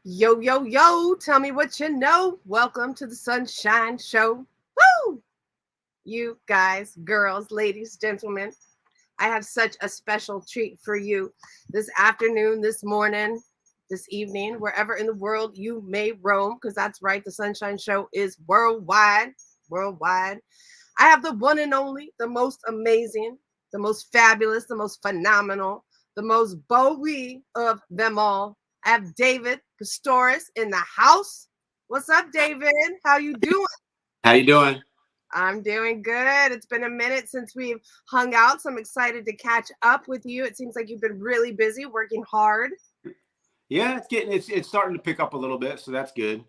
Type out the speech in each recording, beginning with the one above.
Yo, yo, yo, tell me what you know. Welcome to the Sunshine Show. Woo! You guys, girls, ladies, gentlemen, I have such a special treat for you this afternoon, this morning, this evening, wherever in the world you may roam, because that's right, the Sunshine Show is worldwide. Worldwide. I have the one and only, the most amazing, the most fabulous, the most phenomenal, the most Bowie of them all. I have David Pastorius in the house. What's up, David? How you doing? How you doing? I'm doing good. It's been a minute since we've hung out, so I'm excited to catch up with you. It seems like you've been really busy, working hard. Yeah, it's starting to pick up a little bit, so that's good.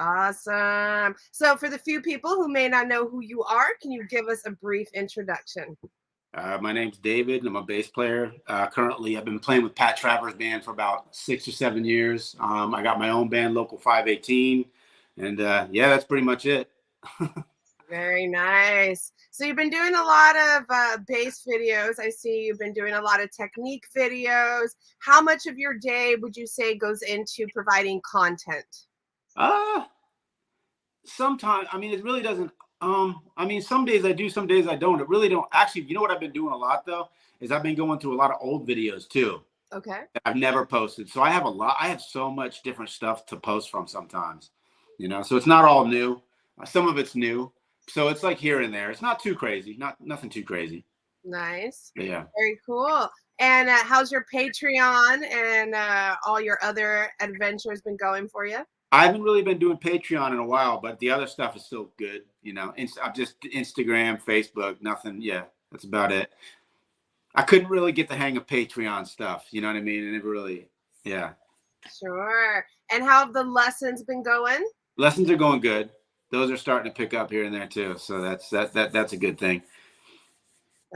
Awesome. So, for the few people who may not know who you are, can you give us a brief introduction? My name's David. I'm a bass player. Currently, I've been playing with Pat Travers' band for about 6 or 7 years. I got my own band, Local 518, and yeah, that's pretty much it. Very nice. So you've been doing a lot of bass videos. I see you've been doing a lot of technique videos. How much of your day would you say goes into providing content? Uh, Sometimes, I mean, it really doesn't. I mean, some days I do, some days I don't. It really don't. Actually, you know what I've been doing a lot though is I've been going through a lot of old videos too Okay. that I've never posted. So I have a lot. I have so much different stuff to post from sometimes. So it's not all new. Some of it's new. So it's like here and there. It's not too crazy. Nothing too crazy. Nice. But yeah. Very cool. And how's your Patreon and all your other adventures been going for you? I haven't really been doing Patreon in a while, but the other stuff is still good. I'm just Instagram, Facebook, nothing. Yeah, that's about it. I couldn't really get the hang of Patreon stuff. You know what I mean? And it really, yeah. Sure. And how have the lessons been going? Lessons are going good. Those are starting to pick up here and there too. So that's a good thing.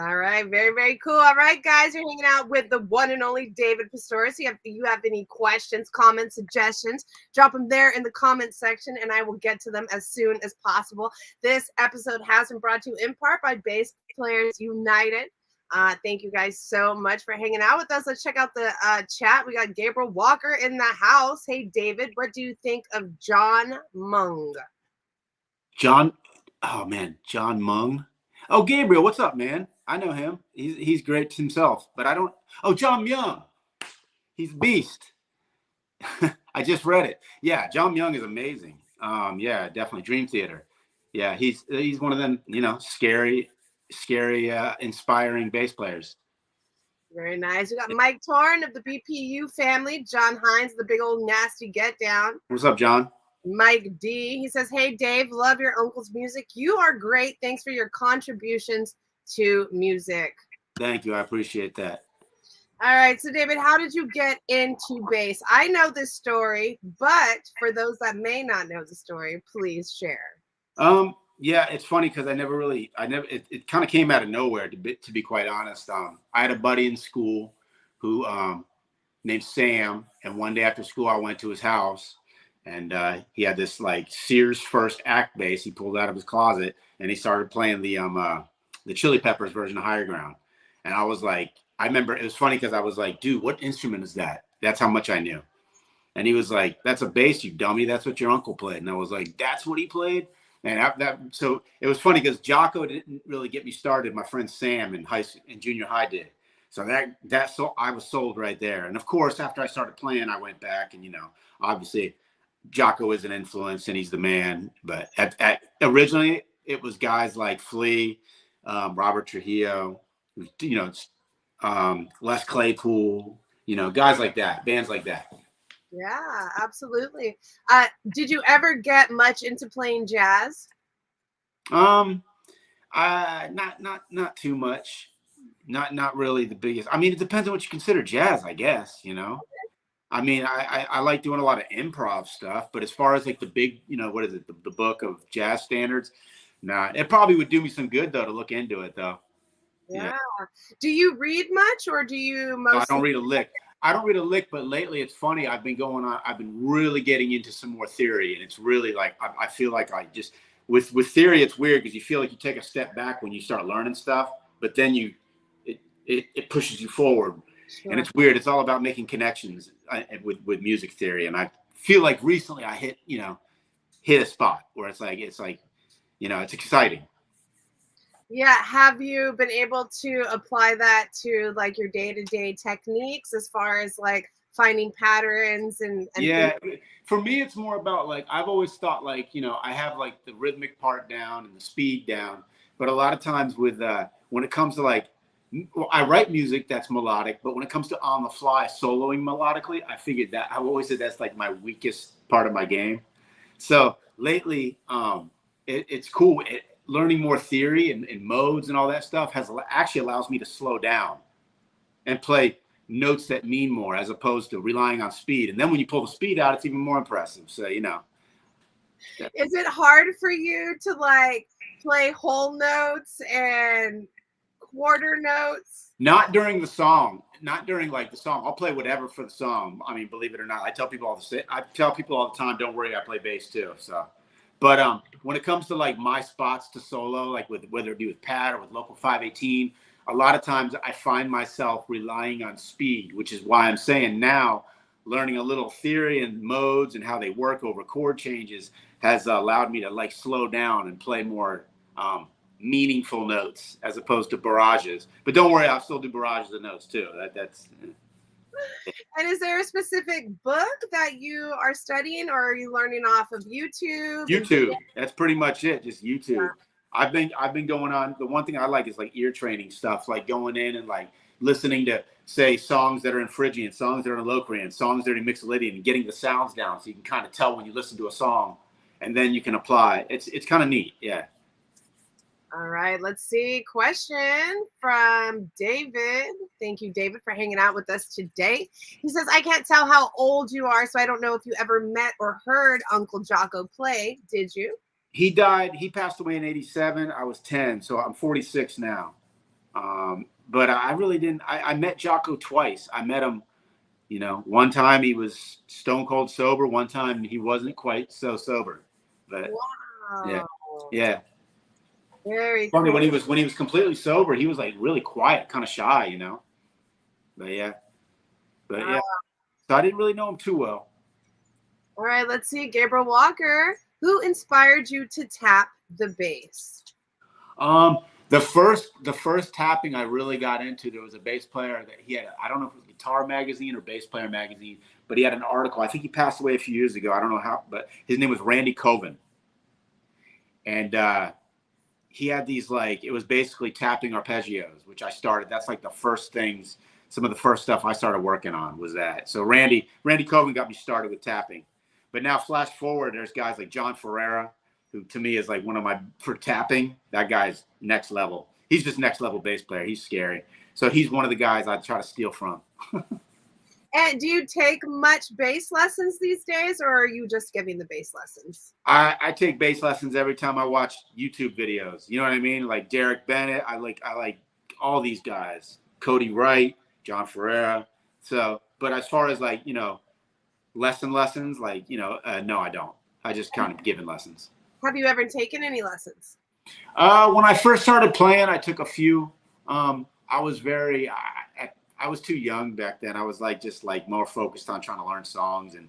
All right, very, very cool. All right, guys, you're hanging out with the one and only David Pastorius. You have any questions, comments, suggestions, drop them there in the comment section, and I will get to them as soon as possible. This episode has been brought to you in part by Bass Players United. Thank you guys so much for hanging out with us. Let's check out the chat. We got Gabriel Walker in the house. Hey, David, what do you think of John Mung? Oh man, John Mung. Oh, Gabriel, what's up, man? I know him. He's great himself, but I don't. Oh, John Myung. He's a beast. I just read it. Yeah, John Myung is amazing. Yeah, definitely Dream Theater. Yeah, he's one of them. Scary, inspiring bass players. Very nice. We got Mike Torn of the BPU family, John Hines, the big old nasty get down. What's up, John? Mike D. He says, "Hey Dave, love your uncle's music. You are great. Thanks for your contributions to music." Thank you. I appreciate that. All right. So David, how did you get into bass? I know this story, but for those that may not know the story, please share. Yeah, it's funny because it kind of came out of nowhere to be quite honest. I had a buddy in school who named Sam, and one day after school I went to his house, and he had this like Sears First Act bass he pulled out of his closet, and he started playing the Chili Peppers version of Higher Ground. And I was like, I remember it was funny because I was like, dude, what instrument is that? That's how much I knew. And he was like, that's a bass, you dummy. That's what your uncle played. And I was like, that's what he played? And so it was funny because Jocko didn't really get me started. My friend Sam in junior high did. So so I was sold right there. And of course, after I started playing, I went back and, obviously Jocko is an influence and he's the man. But originally it was guys like Flea, Robert Trujillo, Les Claypool, guys like that, bands like that. Yeah, absolutely. Did you ever get much into playing jazz? Not too much. Not really the biggest. I mean, it depends on what you consider jazz, I guess. I mean, I like doing a lot of improv stuff, but as far as like the big, what is it, the book of jazz standards? Nah, it probably would do me some good though to look into it though. Yeah. Do you read much, or do you mostly? I don't read a lick. But lately it's funny. I've been really getting into some more theory, and it's really like I feel like I just with theory it's weird because you feel like you take a step back when you start learning stuff, but then it pushes you forward. Sure. And it's weird. It's all about making connections with music theory, and feel like recently I hit a spot where it's like, it's exciting. Yeah. Have you been able to apply that to like your day-to-day techniques as far as like finding patterns and Yeah, for me, it's more about like I've always thought like I have like the rhythmic part down and the speed down, but a lot of times with when it comes to like I write music that's melodic, but when it comes to on the fly soloing melodically, I figured that I've always said that's like my weakest part of my game. So lately, it's cool. Learning more theory and modes and all that stuff has actually allows me to slow down and play notes that mean more as opposed to relying on speed. And then when you pull the speed out, it's even more impressive. So, is it hard for you to like play whole notes and quarter notes? Not during the song, not during like the song. I'll play whatever for the song. I mean, believe it or not, I tell people all the time, don't worry, I play bass too. So, but when it comes to like my spots to solo, like with whether it be with Pat or with Local 518, a lot of times I find myself relying on speed, which is why I'm saying now learning a little theory and modes and how they work over chord changes has allowed me to like slow down and play more meaningful notes as opposed to barrages. But don't worry, I'll still do barrages of notes too. That's And is there a specific book that you are studying, or are you learning off of YouTube? YouTube. That's pretty much it. Just Yeah. YouTube. I've been going on. The one thing I like is like ear training stuff, like going in and like listening to say songs that are in Phrygian, songs that are in Locrian, songs that are in Mixolydian, and getting the sounds down so you can kind of tell when you listen to a song, and then you can apply. It's kind of neat. Yeah. All right, let's see. Question from David. Thank you, David, for hanging out with us today. He says, I can't tell how old you are, so I don't know if you ever met or heard Uncle Jocko play. Did you? He died. He passed away in '87. I was 10, so I'm 46 now. But I really didn't. I met Jocko twice. I met him, one time he was stone cold sober. One time he wasn't quite so sober. But Wow. yeah. Very Funny cool. when he was completely sober, he was like really quiet, kind of shy. But yeah. So I didn't really know him too well. All right, let's see. Gabriel Walker. Who inspired you to tap the bass? The first tapping I really got into, there was a bass player that he had. I don't know if it was Guitar Magazine or Bass Player Magazine, but he had an article. I think he passed away a few years ago. I don't know how, but his name was Randy Coven, and he had these it was basically tapping arpeggios, which I started. That's like the first things. Some of the first stuff I started working on was that. So Randy Coven got me started with tapping. But now flash forward, there's guys like John Ferreira, who to me is like one of my, for tapping, that guy's next level. He's just next level bass player. He's scary. So he's one of the guys I try to steal from. And do you take much bass lessons these days, or are you just giving the bass lessons? I take bass lessons every time I watch YouTube videos. You know what I mean? Like Derek Bennett. I like all these guys. Cody Wright, John Ferreira. So, but as far as lessons, no, I don't. I just kind of giving lessons. Have you ever taken any lessons? When I first started playing, I took a few. I was I was too young back then. I was just more focused on trying to learn songs, and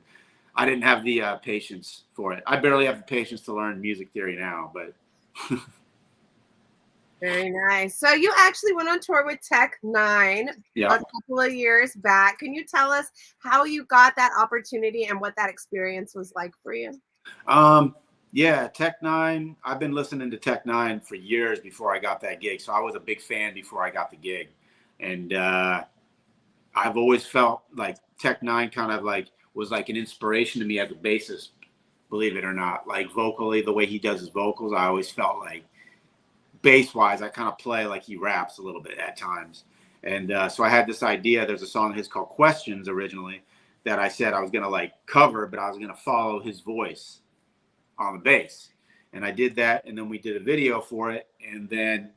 I didn't have the patience for it. I barely have the patience to learn music theory now, but. Very nice. So you actually went on tour with Tech Nine a couple of years back. Can you tell us how you got that opportunity and what that experience was like for you? Yeah, Tech Nine. I've been listening to Tech Nine for years before I got that gig. So I was a big fan before I got the gig. And I've always felt like Tech Nine kind of was like an inspiration to me as a bassist, believe it or not. Like vocally, the way he does his vocals, I always felt like bass-wise, I kind of play like he raps a little bit at times. And so I had this idea. There's a song of his called Questions originally that I said I was going to cover, but I was going to follow his voice on the bass. And I did that, and then we did a video for it. And then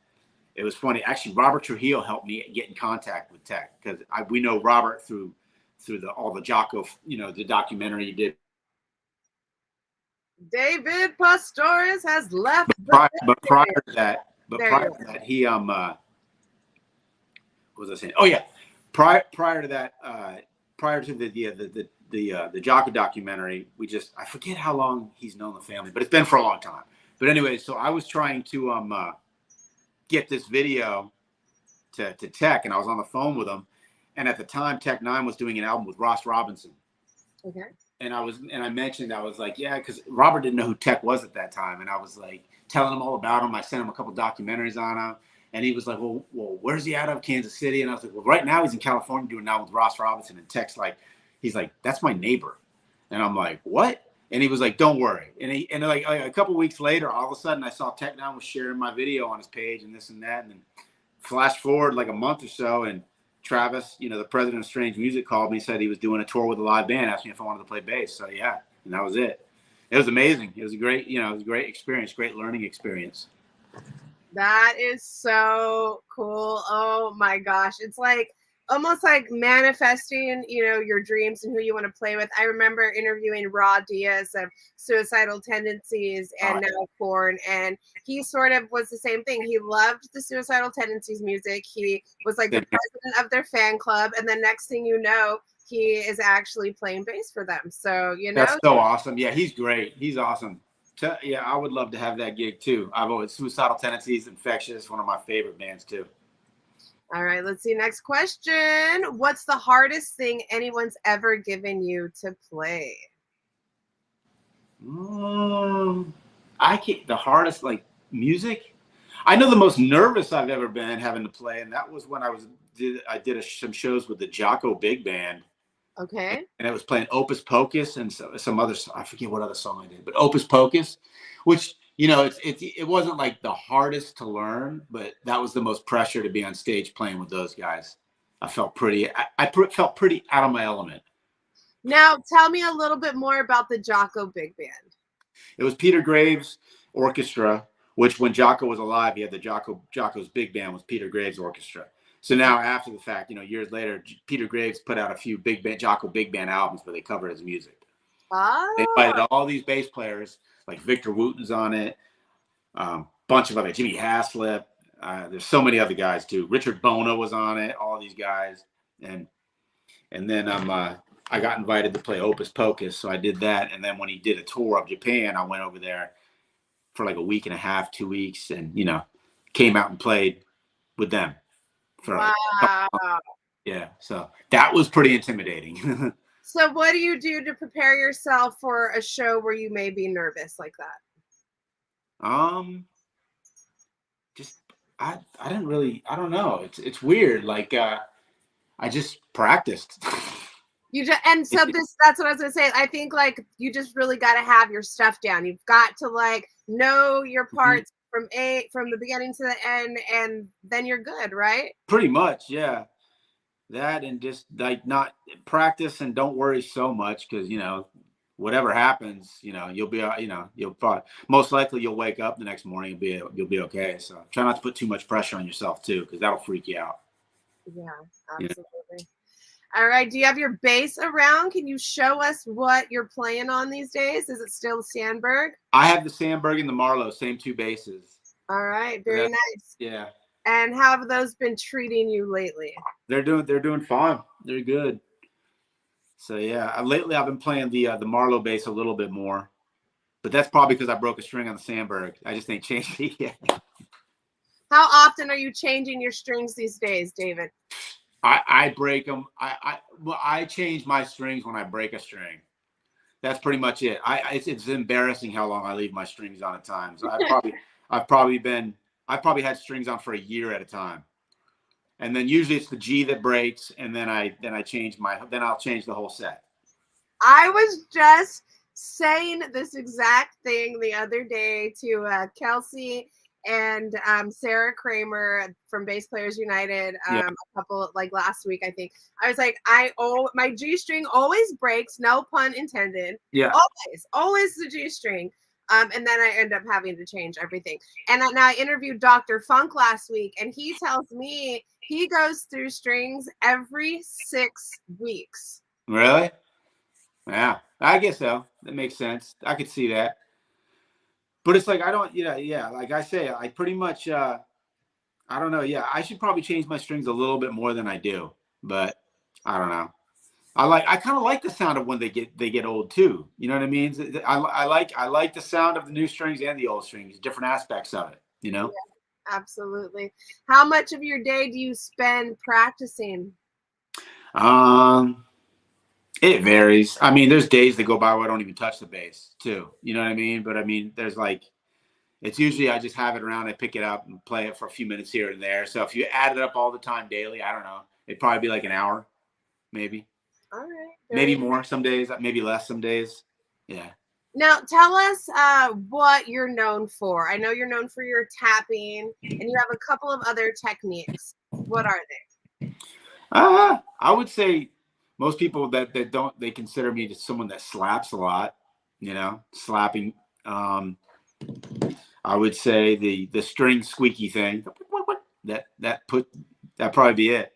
it was funny. Actually, Robert Trujillo helped me get in contact with Tech, because we know Robert through all the Jocko, the documentary he did. David Pastorius has left. But prior to that, he what was I saying? Oh yeah, prior to that, prior to the the Jocko documentary, I forget how long he's known the family, but it's been for a long time. But anyway, so I was trying to get this video to Tech, and I was on the phone with him. And at the time, Tech Nine was doing an album with Ross Robinson. Okay. And I mentioned, I was like, yeah, because Robert didn't know who Tech was at that time. And I was like telling him all about him. I sent him a couple documentaries on him. And he was like, well, where's he out of? Kansas City? And I was like, well, right now he's in California doing now with Ross Robinson. And Tech's like, he's like, that's my neighbor. And I'm like, what? And he was like, don't worry. And like a couple weeks later, all of a sudden I saw Tech Nine was sharing my video on his page and this and that. And then flash forward like a month or so, and Travis, the president of Strange Music, called me, said he was doing a tour with a live band, asked me if I wanted to play bass. So yeah, and that was it. It was amazing. It was a great, it was a great experience, great learning experience. That is so cool. Oh my gosh. It's like almost like manifesting, your dreams and who you want to play with. I remember interviewing Raw Diaz of Suicidal Tendencies and now Korn, and he sort of was the same thing. He loved the Suicidal Tendencies music. He was like the president of their fan club, and the next thing you know, he is actually playing bass for them. So, That's so awesome. Yeah, he's great. He's awesome. Yeah, I would love to have that gig too. I've always Suicidal Tendencies, Infectious, one of my favorite bands too. All right, let's see. Next question. What's the hardest thing anyone's ever given you to play? I can't. The hardest, like music. I know the most nervous I've ever been having to play, and that was when I did some shows with the Jocko Big Band. Okay. And it was playing Opus Pocus and some other. I forget what other song I did, but Opus Pocus, which it wasn't like the hardest to learn, but that was the most pressure to be on stage playing with those guys. I felt pretty. I felt pretty out of my element. Now, tell me a little bit more about the Jocko Big Band. It was Peter Graves' orchestra, which when Jocko was alive, he had the Jocko's Big Band was Peter Graves' orchestra. So now after the fact, years later, Peter Graves put out a few Jocko Big Band albums where they covered his music. Oh. They invited all these bass players, like Victor Wooten's on it, bunch of other, Jimmy Haslip. There's so many other guys too. Richard Bono was on it, all these guys. And then I got invited to play Opus Pocus. So I did that. And then when he did a tour of Japan, I went over there for like a week and a half, 2 weeks, and, came out and played with them. Wow. Yeah, so that was pretty intimidating. So what do you do to prepare yourself for a show where you may be nervous like that? Just I don't know. It's weird. Like I just practiced. That's what I was gonna say. I think like you just really got to have your stuff down. You've got to like know your parts from the beginning to the end, and then you're good, right? Pretty much, yeah. That and just like not practice and don't worry so much because whatever happens, you'll be you'll probably most likely you'll wake up the next morning and you'll be okay. So try not to put too much pressure on yourself too, because that'll freak you out. Yeah, absolutely. All right. Do you have your bass around? Can you show us what you're playing on these days? Is it still Sandberg? I have the Sandberg and the Marlowe, same two basses. All right. Very nice. Yeah. And how have those been treating you lately? They're doing fine. They're good. So yeah, lately I've been playing the Marlowe bass a little bit more, but that's probably because I broke a string on the Sandberg. I just ain't changed it yet. How often are you changing your strings these days, David? I break them. I change my strings when I break a string. That's pretty much it. It's embarrassing how long I leave my strings on at times. I've probably had strings on for a year at a time. And then usually it's the G that breaks, and then I'll change the whole set. I was just saying this exact thing the other day to Kelsey and Sarah Kramer from Bass Players United a couple like last week, I think. I was like, my G string always breaks, no pun intended. Yeah. Always the G string. And then I end up having to change everything. And I interviewed Dr. Funk last week, and he tells me he goes through strings every 6 weeks. Really? Yeah, I guess so. That makes sense. I could see that. But it's like, I don't, like I say, I pretty much, I don't know. Yeah, I should probably change my strings a little bit more than I do. But I don't know. I kind of like the sound of when they get old too. You know what I mean? I like the sound of the new strings and the old strings, different aspects of it. You know? Yeah, absolutely. How much of your day do you spend practicing? Um, it varies. I mean, there's days that go by where I don't even touch the bass too. You know what I mean? But I mean, there's like it's usually I just have it around, I pick it up and play it for a few minutes here and there. So if you add it up all the time daily, I don't know, it'd probably be like an hour, maybe. All right, Maybe very. more some days, maybe less some days. Yeah. Now, tell us what you're known for. I know you're known for your tapping, and you have a couple of other techniques. What are they? I would say most people that don't they consider me just someone that slaps a lot, you know, slapping. Um, I would say the string squeaky thing. That probably be it.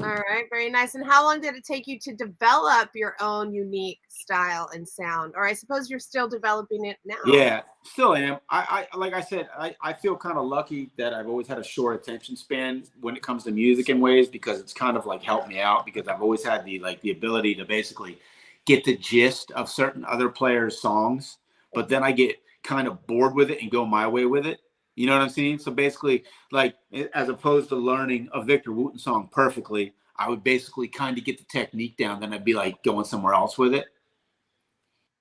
All right, very nice. And how long did it take you to develop your own unique style and sound? Or I suppose you're still developing it now. Yeah, still am. I like I said, I feel kind of lucky that I've always had a short attention span when it comes to music in ways because it's kind of like helped me out because I've always had the ability to basically get the gist of certain other players' songs, but then I get kind of bored with it and go my way with it. You know what I'm saying? So basically, like as opposed to learning a Victor Wooten song perfectly, I would basically kind of get the technique down, then I'd be like going somewhere else with it.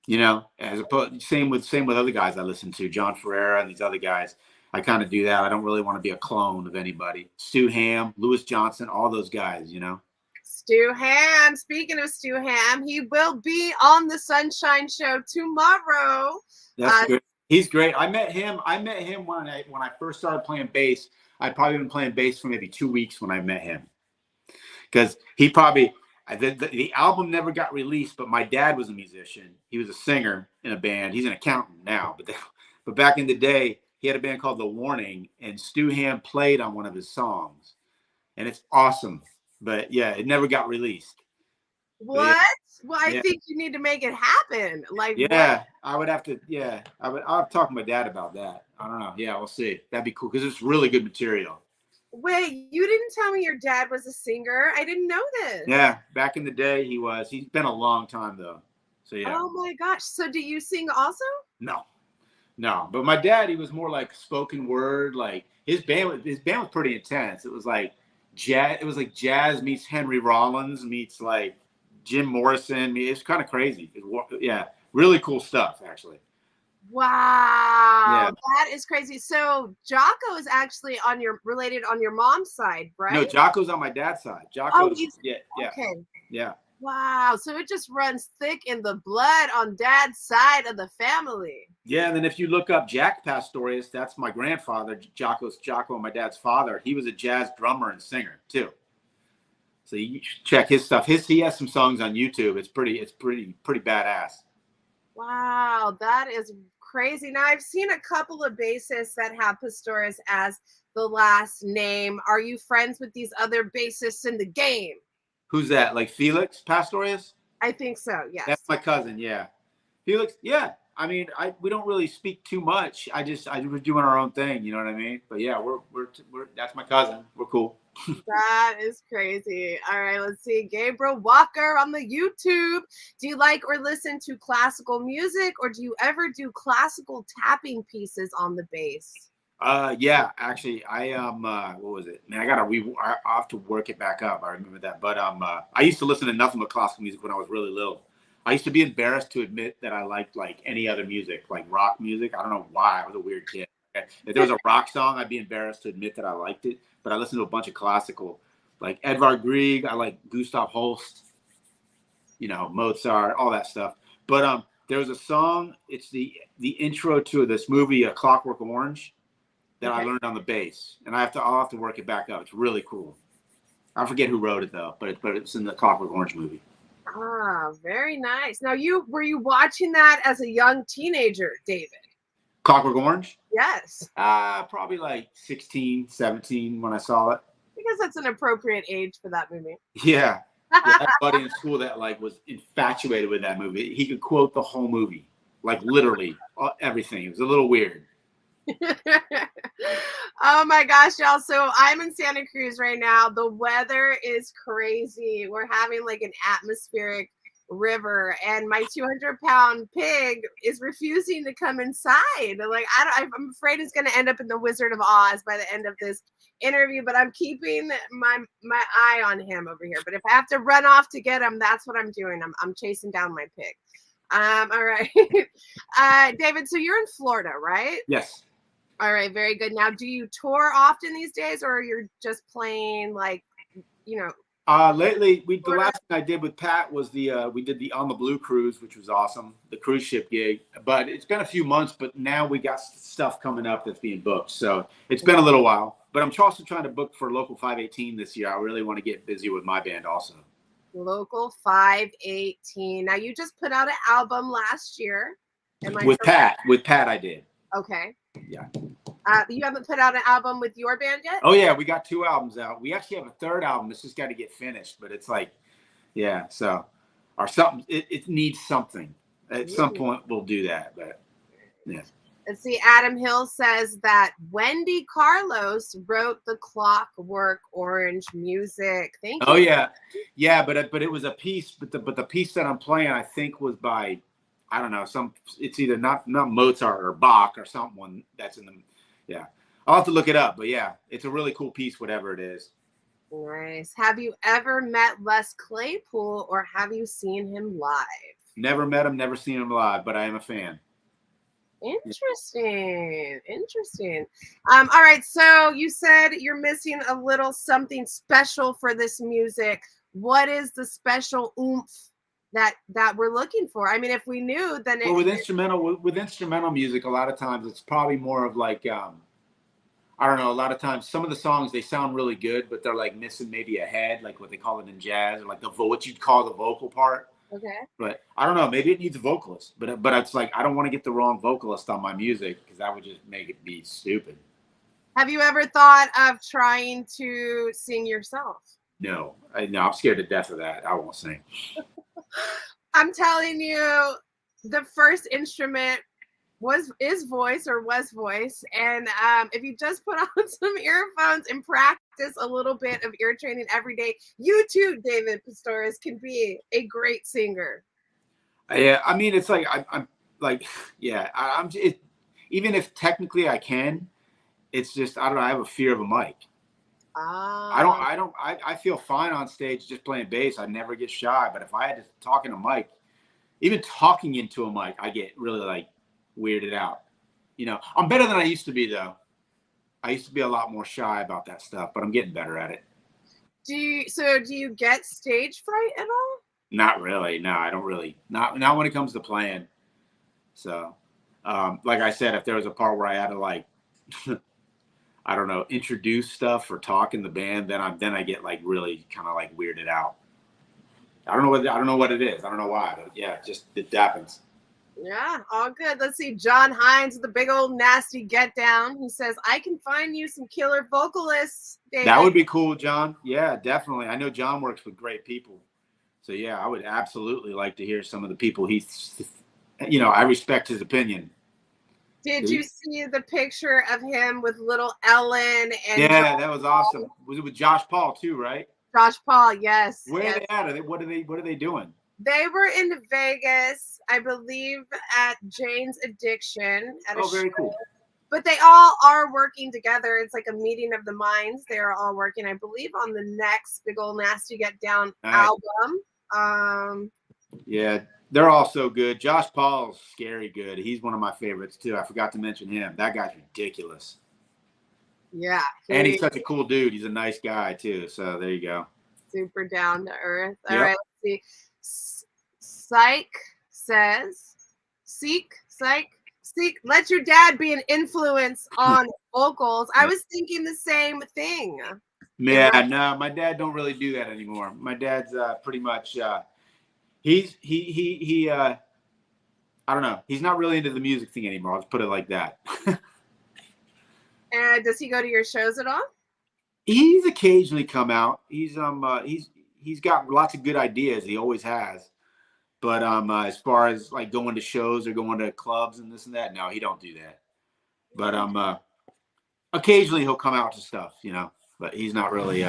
You know, as opposed same with other guys I listen to, John Ferreira and these other guys. I kind of do that. I don't really want to be a clone of anybody. Stu Ham, Lewis Johnson, all those guys, you know. Stu Ham. Speaking of Stu Ham, he will be on the Sunshine Show tomorrow. That's good. He's great. I met him. When I first started playing bass. I'd probably been playing bass for maybe 2 weeks when I met him. Because he probably the album never got released, but my dad was a musician. He was a singer in a band. He's an accountant now, but back in the day, he had a band called The Warning, and Stu Ham played on one of his songs, and it's awesome. But yeah, it never got released. But What? Well, I yeah, think you need to make it happen. Like what? yeah, I would have to. Yeah, I'll talk to my dad about that. I don't know. Yeah, we'll see. That'd be cool because it's really good material. Wait, you didn't tell me your dad was a singer. I didn't know this. Yeah, back in the day, he was. He's been a long time though. So yeah. Oh my gosh. So do you sing also? No, no. But my dad, he was more like spoken word. Like his band was pretty intense. It was like jazz. It was like jazz meets Henry Rollins meets like Jim Morrison. It's kind of crazy. Yeah, really cool stuff actually. Wow, Yeah. that is crazy. So Jocko is actually related on your mom's side, No, right? Jocko's on my dad's side. Oh, Jocko's he's yeah, yeah, okay. yeah. Wow. So it just runs thick in the blood on dad's side of the family. Yeah, and then if you look up Jack Pastorius, that's my grandfather, Jocko, my dad's father. He was a jazz drummer and singer too. So you should check his stuff. He has some songs on YouTube. It's pretty badass. Wow, that is crazy. Now I've seen a couple of bassists that have Pastorius as the last name. Are you friends with these other bassists in the game? Who's that? Like Felix Pastorius? I think so, That's yes. my cousin. Yeah, Felix. Yeah. I mean, we don't really speak too much. We're doing our own thing. You know what I mean? But yeah, we're that's my cousin. We're cool. That is crazy. All right, let's see. Gabriel Walker on the YouTube. Do you like or listen to classical music, or do you ever do classical tapping pieces on the bass? Yeah, actually, I what was it? Man, I have to work it back up. I remember that, but I used to listen to nothing but classical music when I was really little. I used to be embarrassed to admit that I liked like any other music, like rock music. I don't know why. I was a weird kid. If there was a rock song, I'd be embarrassed to admit that I liked it. But I listened to a bunch of classical, like Edvard Grieg. I like Gustav Holst, you know, Mozart, all that stuff. But there was a song. It's the intro to this movie, A Clockwork Orange, that I learned on the bass, and I'll have to work it back up. It's really cool. I forget who wrote it though, but it's in the Clockwork Orange movie. Ah, very nice. Now, were you watching that as a young teenager, David? Clockwork Orange? Yes. Probably like 16, 17 when I saw it. Because that's an appropriate age for that movie. Yeah. Yeah, I had a buddy in school that like was infatuated with that movie. He could quote the whole movie, like literally everything. It was a little weird. Oh my gosh, y'all. So I'm in Santa Cruz right now. The weather is crazy. We're having like an atmospheric river, and my 200-pound pig is refusing to come inside. Like, I'm afraid it's going to end up in the Wizard of Oz by the end of this interview, but I'm keeping my eye on him over here. But if I have to run off to get him, that's what I'm doing. I'm chasing down my pig. All right. David, so you're in Florida, right? Yes. All right, very good. Now, do you tour often these days, or you're just playing like, you know? Lately, the last thing I did with Pat was we did the On the Blue cruise, which was awesome, the cruise ship gig. But it's been a few months, but now we got stuff coming up that's being booked, so it's been a little while. But I'm also trying to book for Local 518 this year. I really want to get busy with my band also. Local 518. Now, you just put out an album last year. With Pat, I did. Okay. Yeah. You haven't put out an album with your band yet? Oh yeah, we got 2 albums out. We actually have a 3rd album. It's just got to get finished, but it's like, yeah. So, or something. It needs something. At some point, we'll do that. But yeah. Let's see. Adam Hill says that Wendy Carlos wrote the Clockwork Orange music. Thank you. Oh yeah, yeah. But it was a piece. But the piece that I'm playing, I think, was by, I don't know, it's either not Mozart or Bach or someone that's in the. Yeah, I'll have to look it up, but yeah, it's a really cool piece, whatever it is. Nice. Have you ever met Les Claypool, or have you seen him live? Never met him, never seen him live, but I am a fan. Interesting. All right, so you said you're missing a little something special for this music. What is the special oomph that we're looking for? I mean, if we knew, then with instrumental music, a lot of times it's probably more of like I don't know. A lot of times, some of the songs, they sound really good, but they're like missing maybe a head, like what they call it in jazz, or like what you'd call the vocal part. Okay. But I don't know. Maybe it needs a vocalist. But it's like I don't want to get the wrong vocalist on my music because that would just make it be stupid. Have you ever thought of trying to sing yourself? No, I'm scared to death of that. I won't sing. I'm telling you, the first instrument was voice, and if you just put on some earphones and practice a little bit of ear training every day, you too, David Pastorius, can be a great singer. Yeah, I mean, it's like I'm like, yeah, even if technically I can, it's just I don't know. I have a fear of a mic. I feel fine on stage just playing bass. I never get shy, but if I had to talk in a mic, even talking into a mic, I get really like weirded out. I'm better than I used to be though. I used to be a lot more shy about that stuff, but I'm getting better at it. Do you get stage fright at all? Not really. No, I don't really. Not when it comes to playing. So, like I said, if there was a part where I had to like, I don't know, introduce stuff or talk in the band, then I get like really kind of like weirded out. I don't know what it is. I don't know why, but yeah, it happens. Yeah, all good. Let's see. John Hines with the big old nasty get down. He says, I can find you some killer vocalists, David. That would be cool, John. Yeah, definitely. I know John works with great people. So yeah, I would absolutely like to hear some of the people I respect his opinion. Did you see the picture of him with little Ellen? And yeah, that was awesome. Was it with Josh Paul too, right? Josh Paul, yes. Where are they at? What are they doing? They were in Vegas, I believe, at Jane's Addiction. Very cool. But they all are working together. It's like a meeting of the minds. They are all working, I believe, on the next Big Ol' Nasty Get Down album. Yeah, they're all so good. Josh Paul's scary good. He's one of my favorites too. I forgot to mention him. That guy's ridiculous. Yeah. And he's such a cool dude. He's a nice guy too. So there you go. Super down to earth. All right, let's see. Psych says, Seek, let your dad be an influence on vocals. I was thinking the same thing. Yeah, no, my dad don't really do that anymore. My dad's pretty much he I don't know. He's not really into the music thing anymore. I'll just put it like that. And does he go to your shows at all? He's occasionally come out. He's got lots of good ideas. He always has. But as far as like going to shows or going to clubs and this and that, no, he don't do that. But occasionally he'll come out to stuff, you know, but he's not really.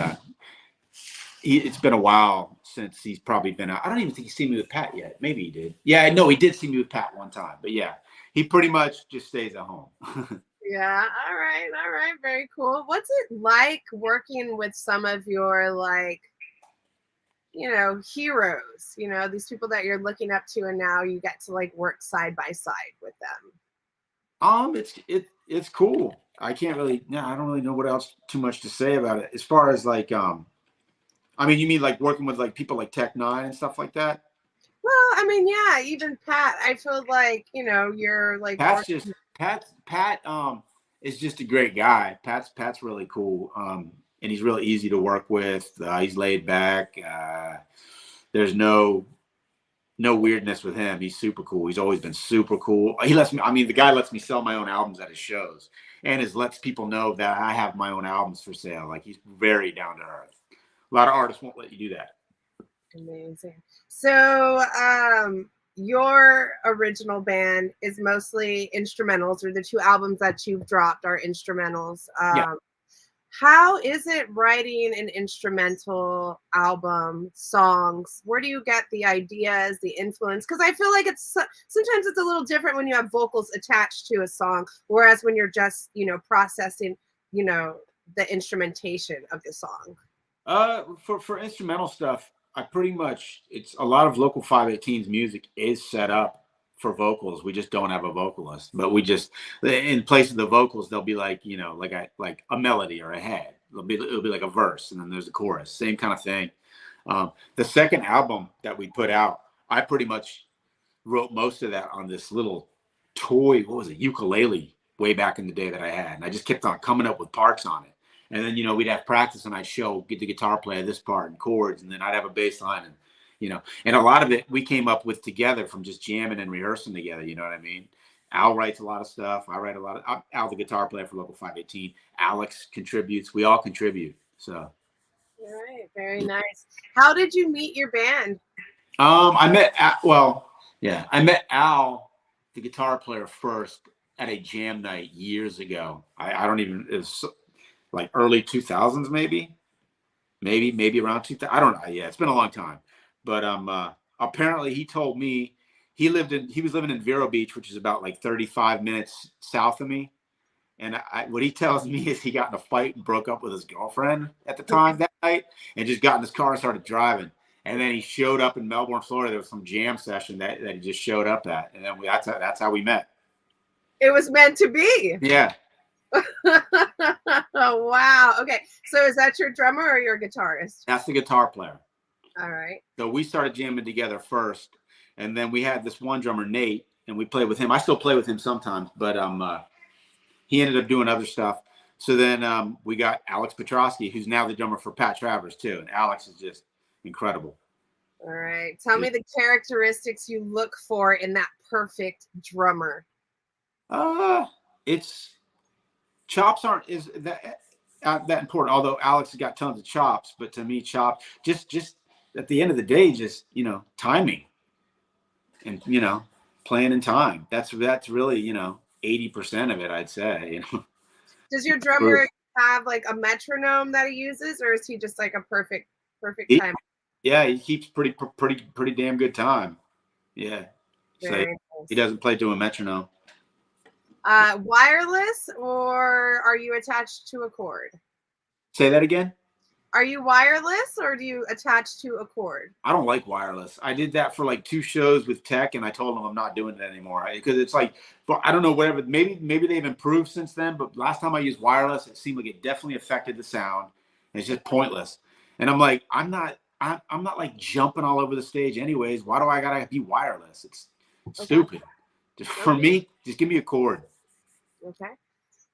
It's been a while since he's probably been out. I don't even think he's seen me with Pat yet. Maybe he did. Yeah, no, he did see me with Pat one time. But yeah, he pretty much just stays at home. Yeah. All right. Very cool. What's it like working with some of your like, heroes? These people that you're looking up to, and now you get to like work side by side with them. It's cool. I can't really. No, I don't really know what else too much to say about it. As far as like, I mean, you mean like working with like people like Tech Nine and stuff like that? Well, I mean, yeah, even Pat, I feel like, you're like Pat's working. just Pat is just a great guy. Pat's really cool. And he's really easy to work with. He's laid back. There's no weirdness with him. He's super cool. He's always been super cool. He lets me. I mean, the guy lets me sell my own albums at his shows, and lets people know that I have my own albums for sale. Like, he's very down to earth. A lot of artists won't let you do that. Amazing. So, your original band is mostly instrumentals, or the two albums that you've dropped are instrumentals. Yeah. How is it writing an instrumental album, songs? Where do you get the ideas, the influence? Because I feel like sometimes it's a little different when you have vocals attached to a song, whereas when you're just, processing, the instrumentation of the song. For instrumental stuff, I pretty much, it's a lot of Local 518's music is set up for vocals. We just don't have a vocalist, but we just, in place of the vocals, they'll be like, like a melody or a head. It'll be like a verse, and then there's a chorus, same kind of thing. The second album that we put out, I pretty much wrote most of that on this little toy, what was it, ukulele, way back in the day that I had, and I just kept on coming up with parts on it. And then, we'd have practice, and I'd get the guitar player this part and chords, and then I'd have a bass line, and a lot of it we came up with together from just jamming and rehearsing together. You know what I mean? Al writes a lot of stuff. I write a lot of. Al, the guitar player for Local 518. Alex contributes. We all contribute. So. All right, very nice. How did you meet your band? I met I met Al, the guitar player, first at a jam night years ago. I don't even. It was like early 2000s, maybe around 2000. I don't know. Yeah, it's been a long time. But apparently he told me he was living in Vero Beach, which is about like 35 minutes south of me. And what he tells me is he got in a fight and broke up with his girlfriend at the time that night, and just got in his car and started driving. And then he showed up in Melbourne, Florida. There was some jam session that he just showed up at, and then that's how we met. It was meant to be. Yeah. Oh, wow. Okay. So is that your drummer or your guitarist? That's the guitar player. All right. So we started jamming together first, and then we had this one drummer, Nate, and we played with him. I still play with him sometimes, but he ended up doing other stuff. So then we got Alex Petrosky, who's now the drummer for Pat Travers too, and Alex is just incredible. All right. Tell me the characteristics you look for in that perfect drummer. It's chops aren't that important. Although Alex has got tons of chops, but to me, chops just at the end of the day, just timing and playing in time. That's really 80% of it, I'd say. Does your drummer have like a metronome that he uses, or is he just like a perfect time? Yeah, he keeps pretty damn good time. Yeah, so he doesn't play to a metronome. Wireless, or are you attached to a cord? Say that again. Are you wireless, or do you attach to a cord? I don't like wireless. I did that for like 2 shows with Tech, and I told them I'm not doing it anymore because it's like, I don't know, whatever. Maybe they've improved since then, but last time I used wireless, it seemed like it definitely affected the sound. And it's just pointless. And I'm like, I'm not like jumping all over the stage anyways. Why do I gotta be wireless? It's stupid. Just for me, just give me a cord. Okay.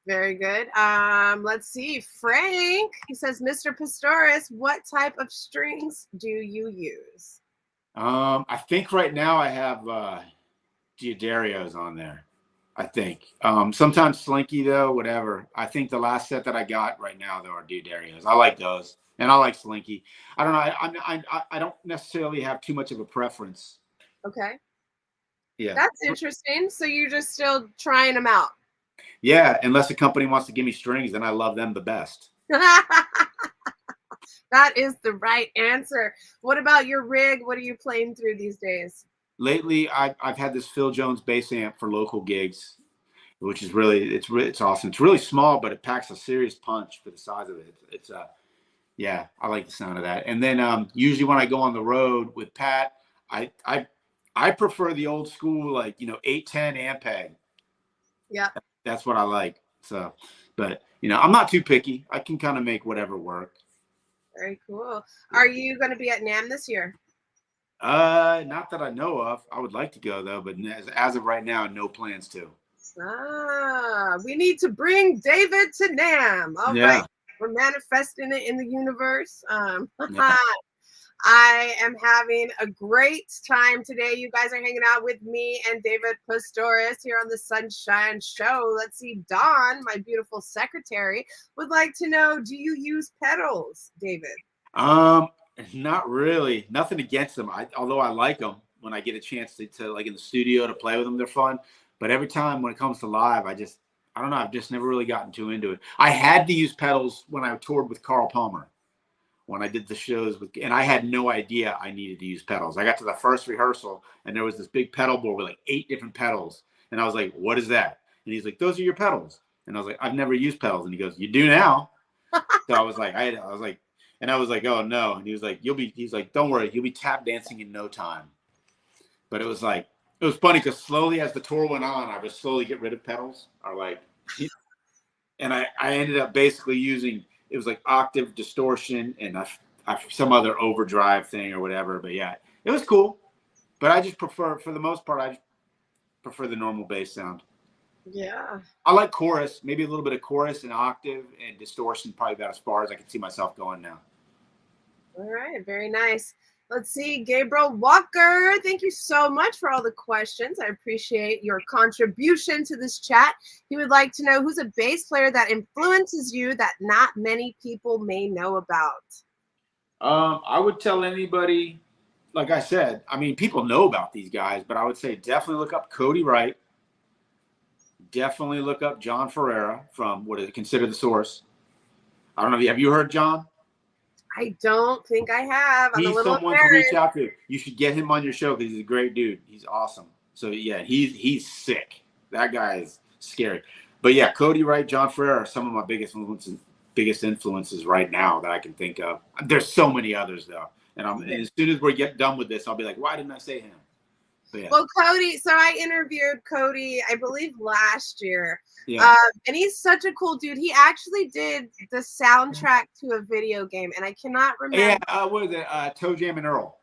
Very good. Let's see. Frank, he says, Mr. Pastorius, what type of strings do you use? I think right now I have Diodarios on there. I think. Sometimes Slinky though, whatever. I think the last set that I got right now though are Diodarios. I like those, and I like Slinky. I don't know. I don't necessarily have too much of a preference. Okay. Yeah. That's interesting. So you're just still trying them out. Yeah, unless a company wants to give me strings, then I love them the best. That is the right answer. What about your rig? What are you playing through these days? Lately, I've had this Phil Jones bass amp for local gigs, which is it's awesome. It's really small, but it packs a serious punch for the size of it. It's yeah, I like the sound of that. And then usually when I go on the road with Pat, I I I prefer the old school, like, 810 Ampeg. Yeah. That's what I like. So, but I'm not too picky. I can kind of make whatever work. Very cool. Are you going to be at NAMM this year? Not that I know of. I would like to go though, but as of right now, no plans to. We need to bring David to NAMM. All right. Yeah. We're manifesting it in the universe. Yeah. I am having a great time today. You guys are hanging out with me and David Pastorius here on the Sunshine Show. Let's see, Dawn, my beautiful secretary, would like to know, do you use pedals, David? Not really. Nothing against them. Although I like them when I get a chance to like in the studio to play with them, they're fun. But every time when it comes to live, I don't know. I've just never really gotten too into it. I had to use pedals when I toured with Carl Palmer, when I did the shows and I had no idea I needed to use pedals. I got to the first rehearsal and there was this big pedal board with like 8 different pedals. And I was like, what is that? And he's like, those are your pedals. And I was like, I've never used pedals. And he goes, you do now. So I was like, and I was like, oh no. And he's like, don't worry, you'll be tap dancing in no time. But it was funny because slowly as the tour went on, I would slowly get rid of pedals. And I ended up basically using, it was like octave distortion and some other overdrive thing or whatever. But yeah, it was cool. But I just prefer, for the most part, I just prefer the normal bass sound. Yeah. I like chorus, maybe a little bit of chorus and octave and distortion, probably about as far as I can see myself going now. All right, very nice. Let's see, Gabriel Walker, thank you so much for all the questions. I appreciate your contribution to this chat. He would like to know, who's a bass player that influences you that not many people may know about? I would tell anybody, like I said, I mean, people know about these guys, but I would say definitely look up Cody Wright. Definitely look up John Ferreira from what is considered the Source. I don't know. Have you heard John? I don't think I have. I'm He's a little someone to reach out to. You should get him on your show because he's a great dude. He's awesome. So yeah, he's sick. That guy is scary. But yeah, Cody Wright, John Ferreira are some of my biggest influences right now that I can think of. There's so many others though. And as soon as we get done with this, I'll be like, why didn't I say him? Yeah. Well, Cody, so I interviewed Cody, I believe last year. Yeah. And he's such a cool dude. He actually did the soundtrack to a video game, and I cannot remember. Yeah, what is it? Toe Jam and Earl.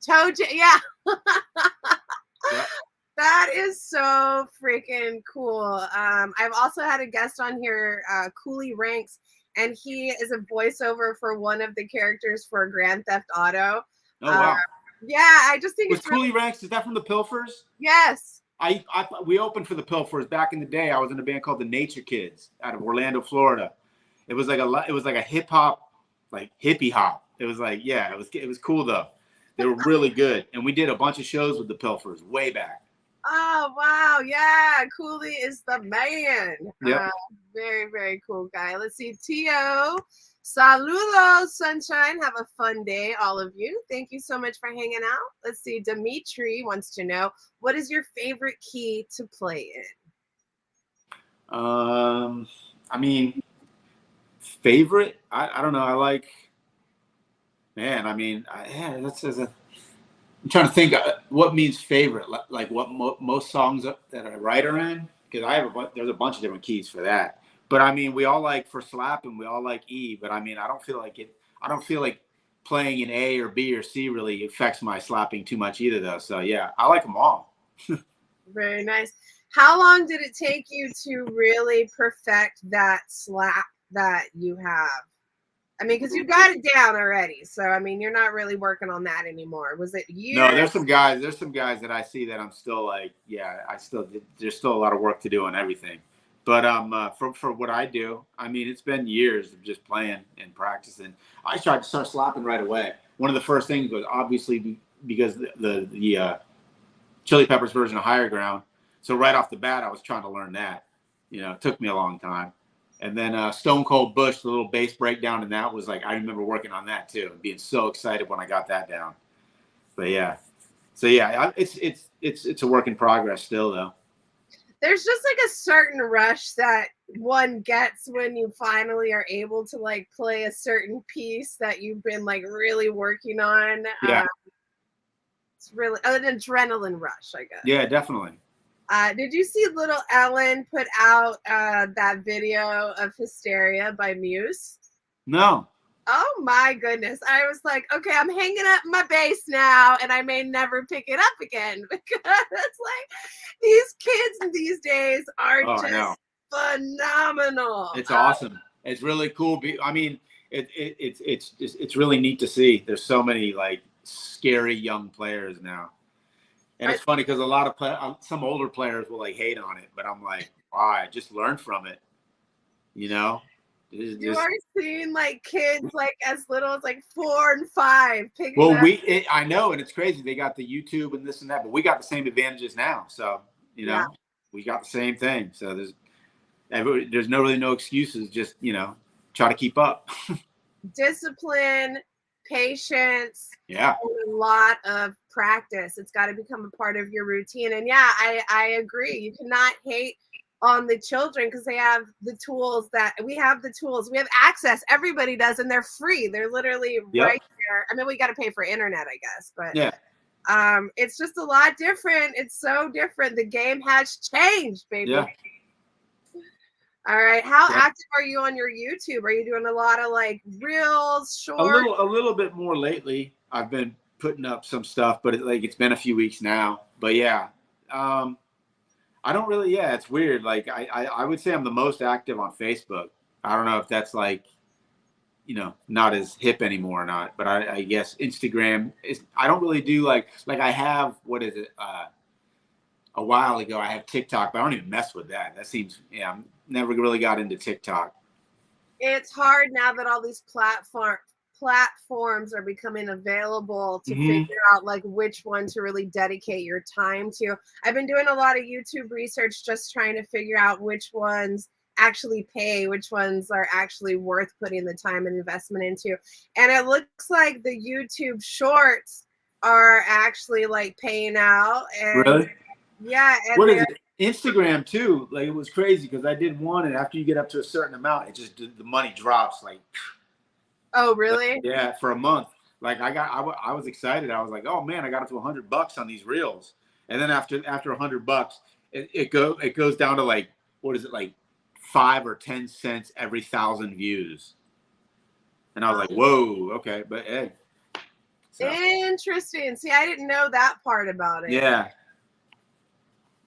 Toe Jam, yeah. Yep. That is so freaking cool. I've also had a guest on here, Cooley Ranks, and he is a voiceover for one of the characters for Grand Theft Auto. Oh, wow. Yeah, I just think it's Cooley Ranks. Is that from the Pilfers? Yes. We opened for the Pilfers back in the day. I was in a band called the Nature Kids out of Orlando, Florida. It was like a hip hop, like hippie hop. It was like, yeah, it was cool though. They were really good, and we did a bunch of shows with the Pilfers way back. Oh wow, yeah, Cooley is the man. Yeah, very very cool guy. Let's see, Tio. Saludos, sunshine. Have a fun day, all of you. Thank you so much for hanging out. Let's see. Dimitri wants to know, what is your favorite key to play in? I mean, favorite? I don't know. I like, man. I mean, I'm trying to think what means favorite. Like what most songs that I write are in, because there's a bunch of different keys for that. But I mean, we all like for slapping, we all like E. But I mean, I don't feel like playing an A or B or C really affects my slapping too much either, though. So yeah, I like them all. Very nice. How long did it take you to really perfect that slap that you have? I mean, because you got it down already. So I mean, you're not really working on that anymore. Was it years? No, there's some guys that I see that I'm still like, yeah, there's still a lot of work to do on everything. But for what I do, I mean, it's been years of just playing and practicing. I tried to start slapping right away. One of the first things was obviously because the Chili Peppers version of Higher Ground. So right off the bat, I was trying to learn that. You know, it took me a long time. And then Stone Cold Bush, the little bass breakdown, and that was like, I remember working on that too, and being so excited when I got that down. But yeah, so yeah, it's a work in progress still though. There's just like a certain rush that one gets when you finally are able to like play a certain piece that you've been like really working on. Yeah, It's really an adrenaline rush, I guess. yeah, definitely. Did you see Little Ellen put out that video of Hysteria by Muse? No. Oh my goodness. I was like, okay, I'm hanging up my bass now and I may never pick it up again because it's like these kids these days are just phenomenal. It's awesome. It's really cool. I mean, it's really neat to see. There's so many like scary young players now. And it's funny because a lot of some older players will like hate on it, but I'm like, why? Just learn from it, you know. You are seeing like kids like as little as like 4 and 5 picking well, up. I know, and it's crazy. They got the YouTube and this and that, but we got the same advantages now. So you know, we got the same thing. So there's no excuses. Just try to keep up. Discipline, patience, yeah, and a lot of practice. It's got to become a part of your routine. And yeah, I agree. You cannot hate on the children because they have the tools that we have. The tools we have access. Everybody does, and they're free. They're literally right there. I mean, we got to pay for internet, I guess, but it's just a lot different. It's so different. The game has changed, baby. Yeah. All right. How active are you on your YouTube? Are you doing a lot of like reels, shorts? A little bit more lately. I've been putting up some stuff, but it's been a few weeks now. But yeah, I don't really. Yeah, it's weird. Like I would say I'm the most active on Facebook. I don't know if that's like, not as hip anymore or not. But I guess Instagram is. I don't really do like I have, what is it? A while ago I have TikTok, but I don't even mess with that. That seems I never really got into TikTok. It's hard now that all these platforms are becoming available to figure out like which one to really dedicate your time to. I've been doing a lot of YouTube research just trying to figure out which ones actually pay, which ones are actually worth putting the time and investment into. And it looks like the YouTube shorts are actually like paying out. And really? Yeah. And what is it? Instagram too. Like, it was crazy because I did one, and after you get up to a certain amount, the money drops. Like, oh really? Yeah, for a month. Like I was excited. I was like, oh man, I got up to $100 on these reels. And then after $100, it goes down to like, what is it, like 5 or 10 cents every 1,000 views. And I was like, whoa, okay, but hey. So. Interesting. See, I didn't know that part about it. Yeah.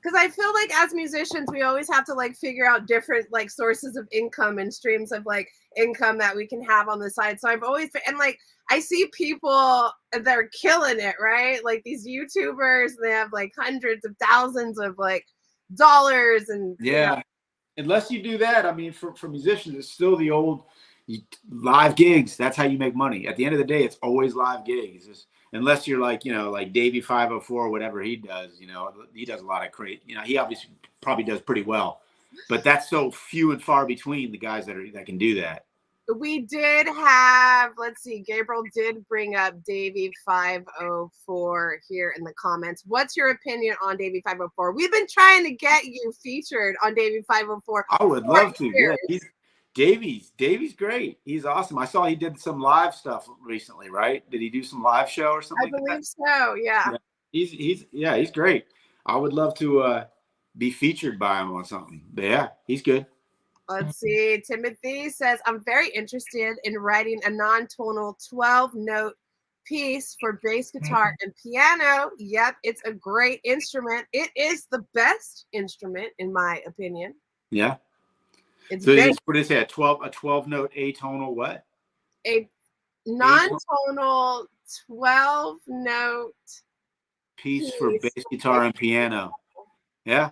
Because I feel like as musicians, we always have to like figure out different like sources of income and streams of like income that we can have on the side. So I've always been, and like I see people that are killing it, right? Like these YouTubers, they have like hundreds of thousands of like dollars and Unless you do that, I mean, for musicians, it's still the old live gigs. That's how you make money. At the end of the day, it's always live gigs. Unless you're like, like Davey 504, whatever he does, he does a lot of he obviously probably does pretty well, but that's so few and far between the guys that can do that. We did have, let's see, Gabriel did bring up Davey 504 here in the comments. What's your opinion on Davey 504? We've been trying to get you featured on Davey 504. I would love to. Yeah, Davey's great. He's awesome. I saw he did some live stuff recently, right? Did he do some live show or something? I believe so. Yeah. He's great. I would love to be featured by him on something. But yeah, he's good. Let's see. Timothy says, I'm very interested in writing a non-tonal 12-note piece for bass guitar and piano. Yep, it's a great instrument. It is the best instrument, in my opinion. Yeah. It's so what is it? A 12-note atonal what? A non-tonal 12-note piece for bass guitar and piano. Yeah.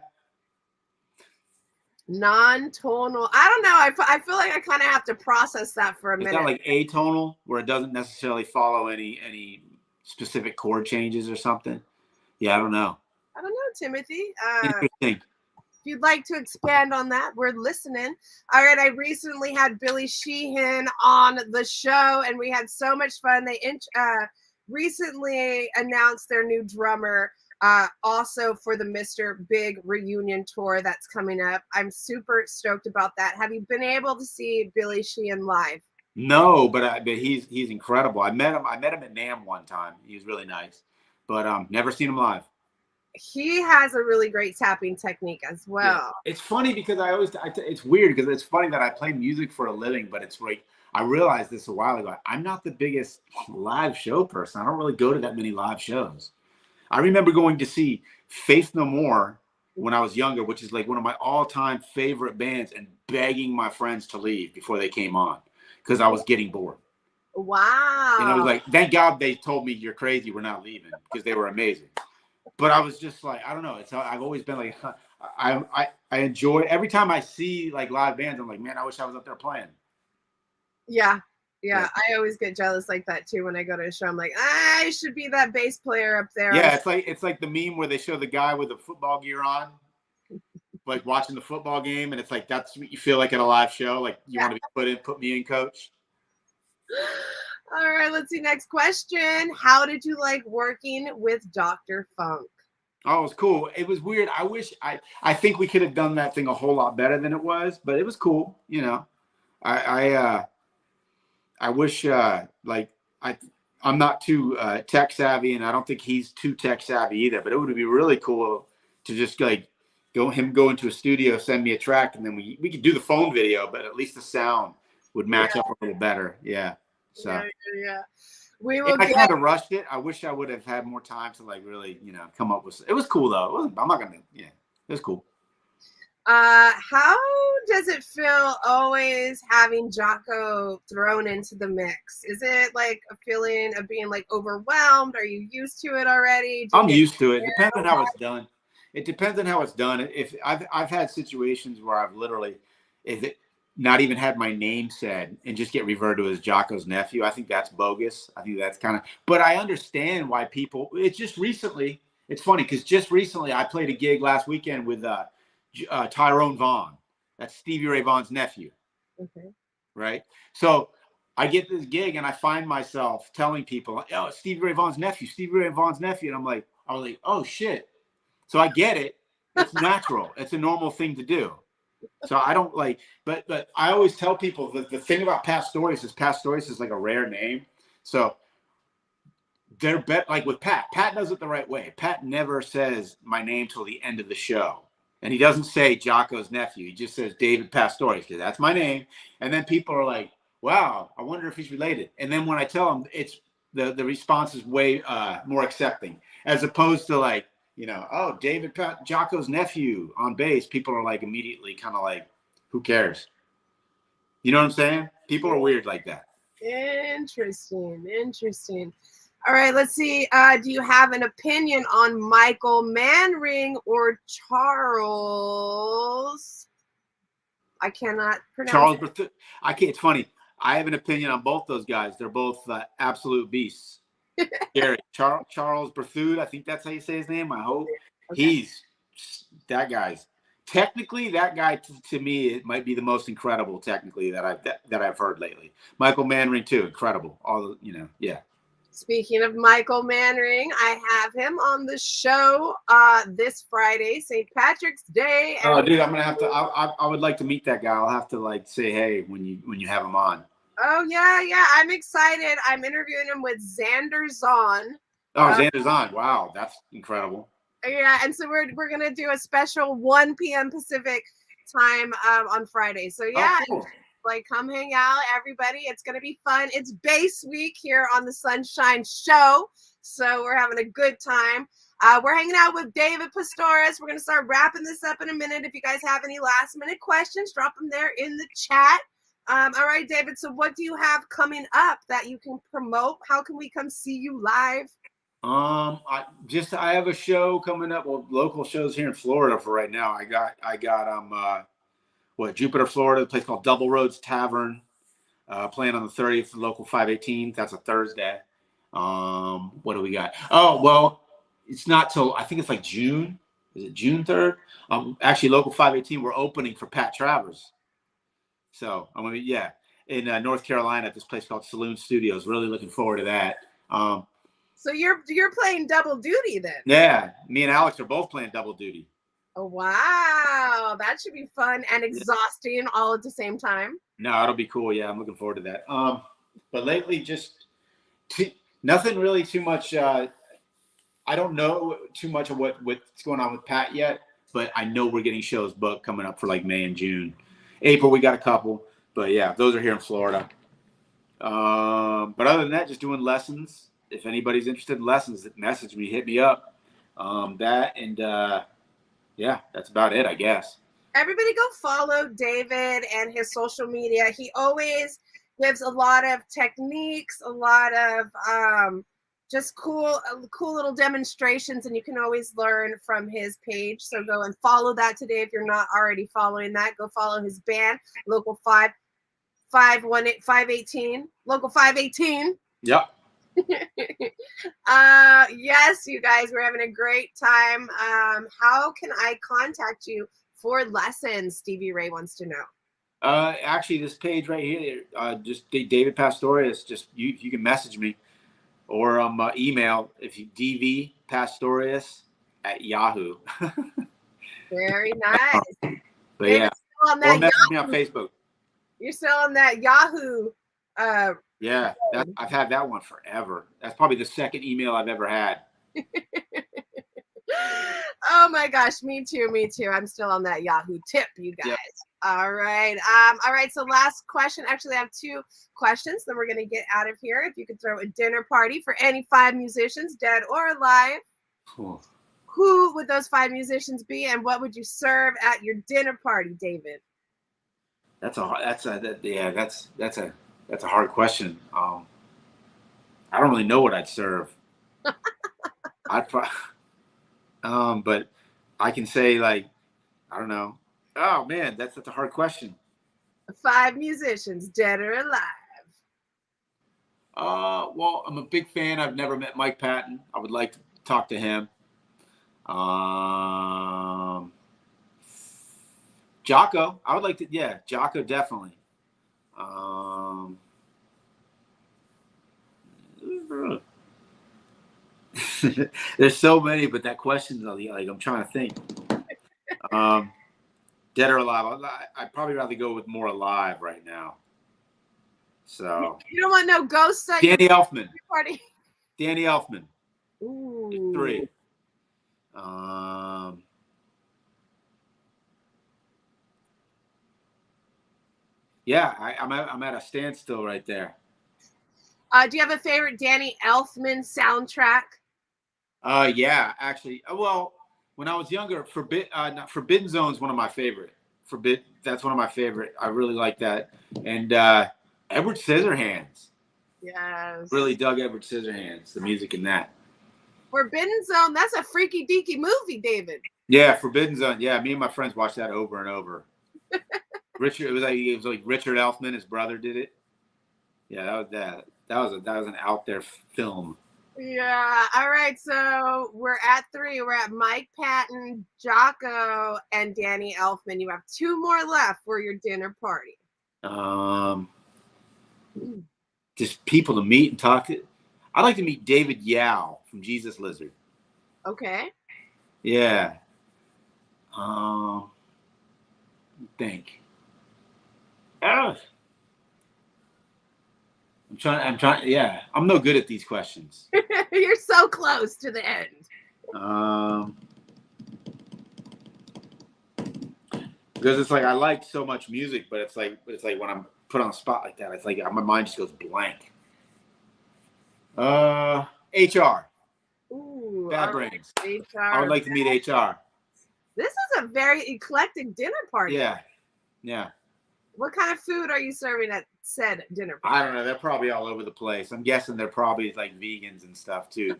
Non-tonal. I don't know. I feel like I kind of have to process that for a minute. Is that like atonal, where it doesn't necessarily follow any specific chord changes or something? Yeah, I don't know. I don't know, Timothy. Interesting. you'd like to expand on that, we're listening. All right, I recently had Billy Sheehan on the show, and we had so much fun. They recently announced their new drummer, also for the Mr. Big reunion tour that's coming up. I'm super stoked about that. Have you been able to see Billy Sheehan live? No, but he's incredible. I met him at NAMM one time. He was really nice, but never seen him live. He has a really great tapping technique as well. Yeah. It's funny because it's weird because it's funny that I play music for a living, but it's like I realized this a while ago. I'm not the biggest live show person. I don't really go to that many live shows. I remember going to see Faith No More when I was younger, which is like one of my all-time favorite bands, and begging my friends to leave before they came on because I was getting bored. Wow. And I was like, thank God they told me you're crazy, we're not leaving, because they were amazing. But I was just like, I don't know. I've always been like, I enjoy every time I see like live bands. I'm like, man, I wish I was up there playing. Yeah. I always get jealous like that too when I go to a show. I'm like, I should be that bass player up there. Yeah, it's like the meme where they show the guy with the football gear on, like watching the football game, and it's like that's what you feel like at a live show. Like you want to be put me in, coach. All right, let's see. Next question. How did you like working with Dr. Funk? Oh, it was cool. It was weird. I think we could have done that thing a whole lot better than it was, but it was cool. You know, I wish I'm not too tech savvy, and I don't think he's too tech savvy either. But it would be really cool to just like go into a studio, send me a track, and then we could do the phone video, but at least the sound would match up a little better. Yeah. So yeah. We will. I kind of rushed it. I wish I would have had more time to like really, come up with. It was cool though. I'm not gonna. Yeah, it was cool. How does it feel always having Jocko thrown into the mix? Is it like a feeling of being like overwhelmed? Are you used to it already? I'm used to it. It depends on how it's done. It depends on how it's done. If I've had situations where I've literally, not even had my name said and just get referred to as Jocko's nephew. I think that's bogus. I think that's kind of, but I understand why people, it's just recently, it's funny because just recently I played a gig last weekend with Tyrone Vaughn. That's Stevie Ray Vaughan's nephew. Okay. Right. So I get this gig and I find myself telling people, oh, Stevie Ray Vaughan's nephew, Stevie Ray Vaughan's nephew. And I was like, oh shit. So I get it. It's natural. It's a normal thing to do. So I don't like, but I always tell people that the thing about Pastorius is like a rare name. So they're like with Pat does it the right way. Pat never says my name till the end of the show. And he doesn't say Jocko's nephew. He just says David Pastorius because that's my name. And then people are like, wow, I wonder if he's related. And then when I tell them, it's the response is way more accepting as opposed to like, oh, David Jocko's nephew on bass. People are like immediately kind of like, who cares? You know what I'm saying? People are weird like that. Interesting. All right, let's see. Do you have an opinion on Michael Manring or Charles? I cannot pronounce Charles Berthoud. I can't. It's funny. I have an opinion on both those guys. They're both absolute beasts. Gary, Charles Berthoud, I think that's how you say his name. I hope. Okay. That guy's technically that guy to me, it might be the most incredible technically that I've heard lately. Michael Manring too, incredible. Yeah. Speaking of Michael Manring, I have him on the show this Friday, St. Patrick's Day. Oh, dude, I'm gonna have to. I would like to meet that guy. I'll have to like say hey when you have him on. Oh yeah, I'm excited. I'm interviewing him with Xander Zahn. Oh, Xander Zahn! Wow, that's incredible. Yeah, and so we're gonna do a special 1 p.m. Pacific time on Friday. So yeah, cool. Like come hang out, everybody. It's gonna be fun. It's Bass Week here on the Sunshine Show, so we're having a good time. We're hanging out with David Pastorius. We're gonna start wrapping this up in a minute. If you guys have any last minute questions, drop them there in the chat. All right, David. So what do you have coming up that you can promote? How can we come see you live? I have a show coming up. Well, local shows here in Florida for right now. I got Jupiter, Florida, a place called Double Roads Tavern, playing on the 30th, local 518. That's a Thursday. What do we got? Oh, well, it's not till I think it's like June is it June 3rd? Actually, Local 518, we're opening for Pat Travers. So I'm gonna be, yeah, in North Carolina at this place called Saloon Studios. Really looking forward to that. So you're playing double duty then? Yeah, me and Alex are both playing double duty. Oh wow, that should be fun and exhausting all at the same time. No, it'll be cool. Yeah, I'm looking forward to that. But lately, just nothing really too much. I don't know too much of what's going on with Pat yet, but I know we're getting shows booked coming up for like May and June. April, we got a couple, but yeah, those are here in Florida. But other than that, just doing lessons. If anybody's interested in lessons, message me, hit me up. Yeah, that's about it, I guess. Everybody go follow David and his social media. He always gives a lot of techniques, a lot of just cool little demonstrations, and you can always learn from his page. So go and follow that today if you're not already following that. Go follow his band, Local 518, Local 518. Yep. Yes, you guys, we're having a great time. How can I contact you for lessons? Stevie Ray wants to know. Actually, this page right here, just David Pastorius. Just you can message me or email if you dvpastorius@yahoo. Very nice. But yeah, or message me on Facebook. You're still on that Yahoo. Yeah, I've had that one forever. That's probably the second email I've ever had. Oh my gosh, me too. I'm still on that Yahoo tip, you guys. Yep. All right. So last question. Actually, I have two questions. Then we're gonna get out of here. If you could throw a dinner party for any 5 musicians, dead or alive, cool. Who would those 5 musicians be, and what would you serve at your dinner party, David? That's a hard question. I don't really know what I'd serve. But I can say, like, I don't know. Oh man, that's a hard question. 5 musicians, dead or alive. Well, I'm a big fan. I've never met Mike Patton. I would like to talk to him. Jocko. I would like to. Yeah, Jocko definitely. There's so many, but that question's like I'm trying to think. Dead or alive? I'd probably rather go with more alive right now. So you don't want no ghosts at Danny Elfman. Party. Danny Elfman. Ooh. 3. Yeah, I'm at a standstill right there. Do you have a favorite Danny Elfman soundtrack? Yeah, actually. Well, when I was younger, Forbidden Zone is one of my favorite. That's one of my favorite. I really like that. And Edward Scissorhands. Yes. Really dug Edward Scissorhands, the music in that. Forbidden Zone, that's a freaky deaky movie, David. Yeah, Forbidden Zone. Yeah, me and my friends watched that over and over. It was like Richard Elfman, his brother, did it. Yeah, that was an out there film. Yeah. All right. So we're at 3. We're at Mike Patton, Jocko, and Danny Elfman. You have 2 more left for your dinner party. Just people to meet and talk to. I'd like to meet David Yao from Jesus Lizard. Okay. Yeah. I think. I'm trying. Yeah, I'm no good at these questions. You're so close to the end. Because it's like I like so much music, but it's like when I'm put on the spot like that, it's like my mind just goes blank. HR. Ooh, Bad Brains. HR. I would like to meet HR. This is a very eclectic dinner party. Yeah. What kind of food are you serving at said dinner party? I don't know. They're probably all over the place. I'm guessing they're probably like vegans and stuff too.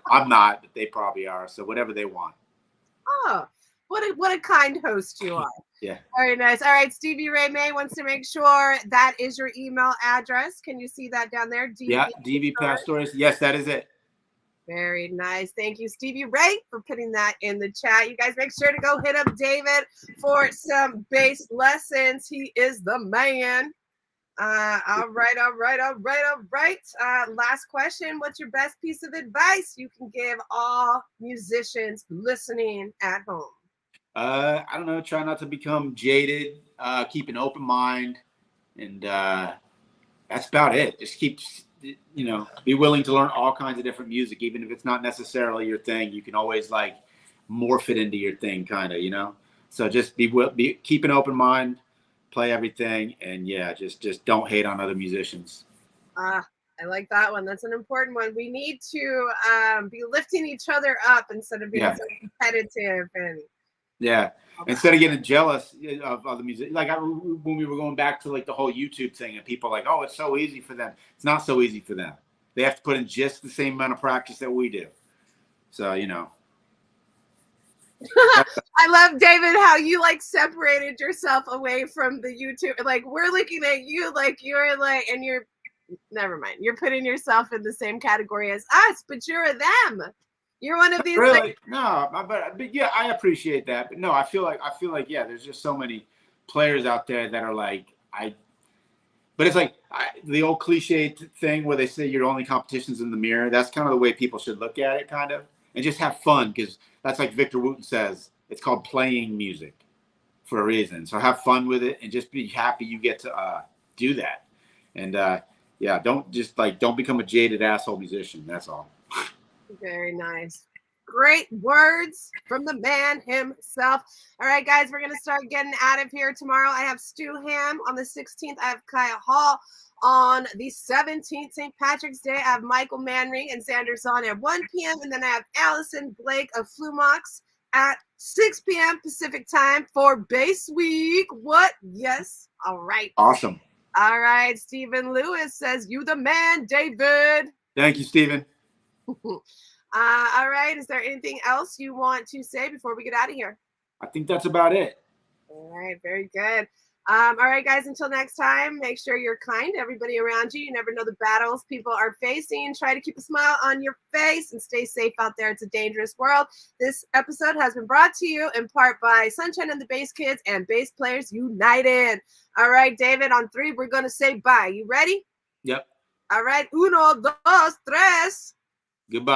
I'm not, but they probably are. So whatever they want. Oh, what a kind host you are. Yeah. Very nice. All right. Stevie Ray May wants to make sure that is your email address. Can you see that down there? DV Pastorius. Yes, that is it. Very nice. Thank you, Stevie Ray, for putting that in the chat. You guys make sure to go hit up David for some bass lessons. He is the man. All right. Last question. What's your best piece of advice you can give all musicians listening at home? I don't know. Try not to become jaded. Keep an open mind, and that's about it. Just keep, be willing to learn all kinds of different music, even if it's not necessarily your thing. You can always like morph it into your thing, kind of. So just keep an open mind, play everything, and yeah, just don't hate on other musicians. I like that one. That's an important one. We need to be lifting each other up instead of being so competitive and. Yeah. Instead of getting jealous of other music, like when we were going back to like the whole YouTube thing, and people are like, oh, it's so easy for them. It's not so easy for them. They have to put in just the same amount of practice that we do. So, I love, David, how you like separated yourself away from the YouTube. Like we're looking at you like you're like, and you're, never mind. You're putting yourself in the same category as us, but you're a them. You're one of these. Really? Like, no, but yeah, I appreciate that. But no, I feel like yeah, there's just so many players out there that are like but it's like the old cliche thing where they say your only competition's in the mirror. That's kind of the way people should look at it, kind of, and just have fun, because that's like Victor Wooten says, it's called playing music for a reason. So have fun with it and just be happy you get to do that. And yeah, don't become a jaded asshole musician. That's all. Very nice. Great words from the man himself. All right, guys, we're going to start getting out of here tomorrow. I have Stu Ham on the 16th. I have Kaya Hall on the 17th, St. Patrick's Day. I have Michael Manring and Xander Zahn at 1 p.m. And then I have Allison Blake of Flumox at 6 p.m. Pacific time for Bass Week. What? Yes. All right. Awesome. All right. Stephen Lewis says, you the man, David. Thank you, Stephen. All right. Is there anything else you want to say before we get out of here? I think that's about it. All right. Very good. All right, guys, until next time, make sure you're kind to everybody around you. You never know the battles people are facing. Try to keep a smile on your face and stay safe out there. It's a dangerous world. This episode has been brought to you in part by Sunshine and the Bass Kids and Bass Players United. All right, David, on 3, we're going to say bye. You ready? Yep. All right. 1, 2, 3. Goodbye.